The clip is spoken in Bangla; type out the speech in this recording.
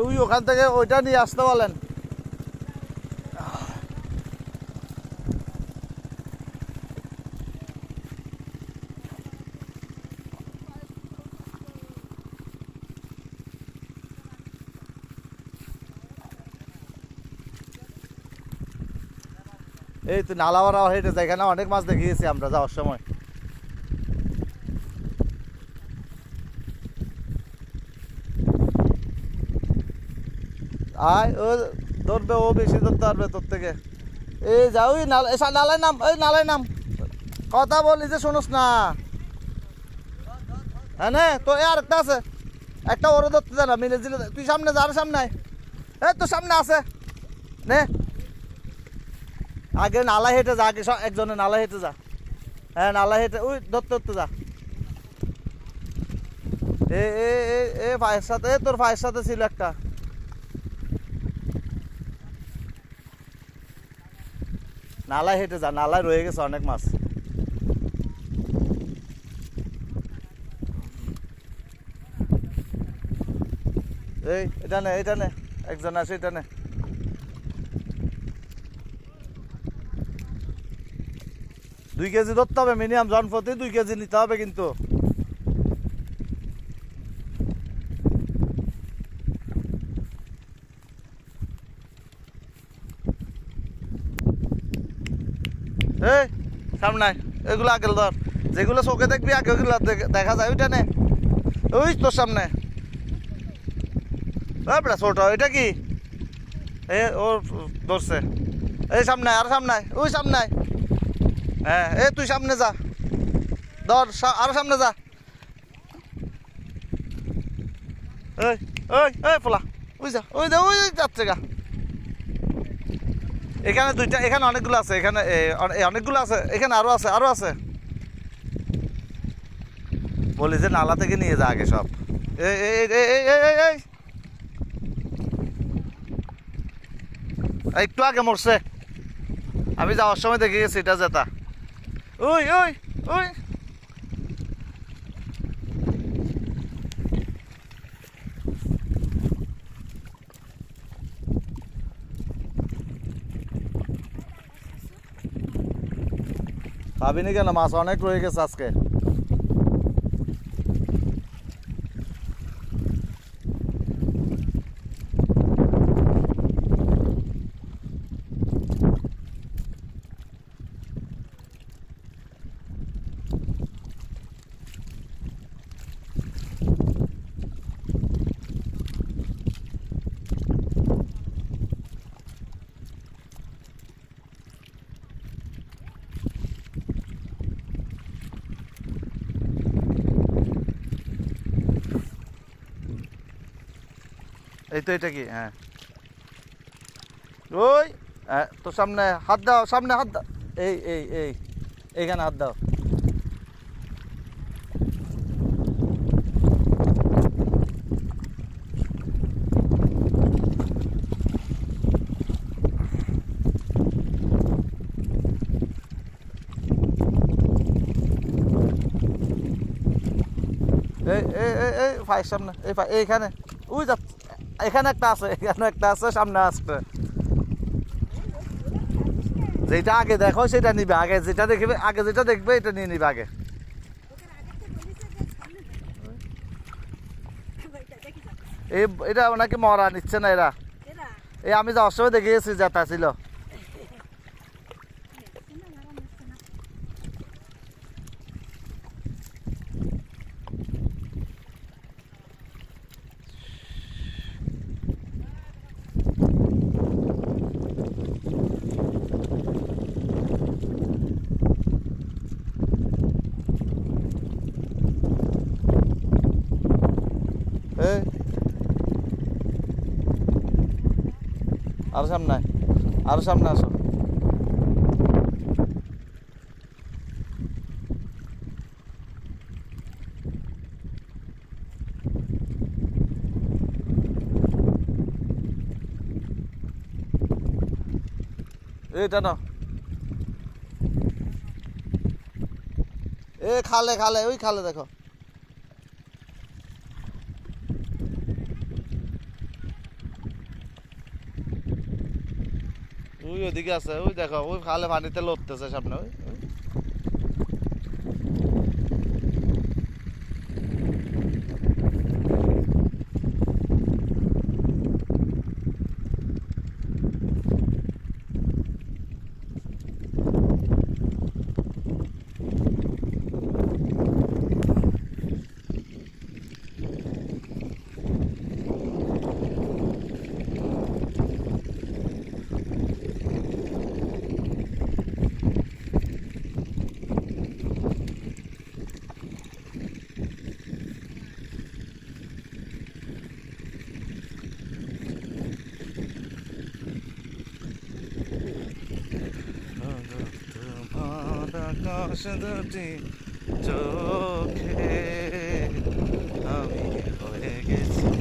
ওই ওখান থেকে ওইটা নিয়ে আসতে বলেন। এই তো নালাওয়ারা হেঁটে যায়, এখানে অনেক মাছ দেখিয়েছি আমরা যাওয়ার সময়। আয় ও ধরবে, ও বেশি ধরতে পারবে তোর থেকে। এই যা ওই নালায় নাম, ওই নালায় নাম, কথা বলি যে শোনোস না। হ্যাঁ নে তো আর একটা আছে, একটা ওরে ধরতে দে না, মিলে দিলে তুই সামনে যা, আর সামনে আয়। এই তোর সামনে আছে নে, আগে নালা হেঁটে যা, আগে একজনে নালা হেঁটে যা। হ্যাঁ নালা হেঁটে ওই ধরতে ধরতে যা। এ ভাইয়ের সাথে, তোর ভাইয়ের সাথে ছিল একটা। নালায় হেঁটে যা, নালায় রয়ে গেছে অনেক মাছ। এই এটা নে, এটা নে, একজন আছে, এটা নে। 2 কেজি ধরতে হবে মিনিমাম, জনপ্রতি 2 কেজি নিতে হবে কিন্তু। এই সামনে এগুলো আগে ধর, যেগুলো চোখে দেখবি আগে ওগুলো দেখা যায়। ওইটা নে, ওই তোর সামনে। বেটা ছোট এটা কি? এ ওর ধরছে। এই সামনে, আর সামনে, ওই সামনে। হ্যাঁ এই তুই সামনে যা, ধর আরো সামনে যা। ওই ওই ওই ফোলা, ওই যা, ওই যা, ওই যাচ্ছে গা। এখানে দুইটা, এখানে অনেকগুলো আছে, এখানে অনেকগুলো আছে, এখানে আরো আছে, আরো আছে। বলি যে নালা থেকে নিয়ে যা আগে সব। এই এই এই এই এই একটু আগে মরছে, আমি যাওয়ার সময় দেখে গেছি এটা জেতা। ওই ওই ওই খাবিনি কেন? মাছ অনেক রয়ে গেছে আজকে। এই তো এটা কি? হ্যাঁ ওই তোর সামনে হাত দাও, সামনে হাত দাও। এই এই এই এইখানে হাত দাও। এই এই এই ভাইয়ের সামনে, এই ভাই এইখানে, ওই যাচ্ছে, এখানে একটা আছে, এখানে একটা আছে, সামনে আসবে। যেটা আগে দেখো সেটা নিবে আগে, যেটা দেখবে আগে, যেটা দেখবে এটা নিয়ে নিবে আগে। এই এটা নাকি মরা নিচ্ছে না এরা। এই আমি যাওয়ার সময় দেখে গেছি, যেটা ছিল। আরো সামনে, আরো সামনে আসো। এইটা না, এ খালে খালে, ওই খালে দেখো। ওই ওদিকে আছে, ওই দেখো, ওই খালে পানিতে লড়তেছে সামনে, ওই ওই। তোমার আকাশ দুটি চোখে আমি হয়ে গেছি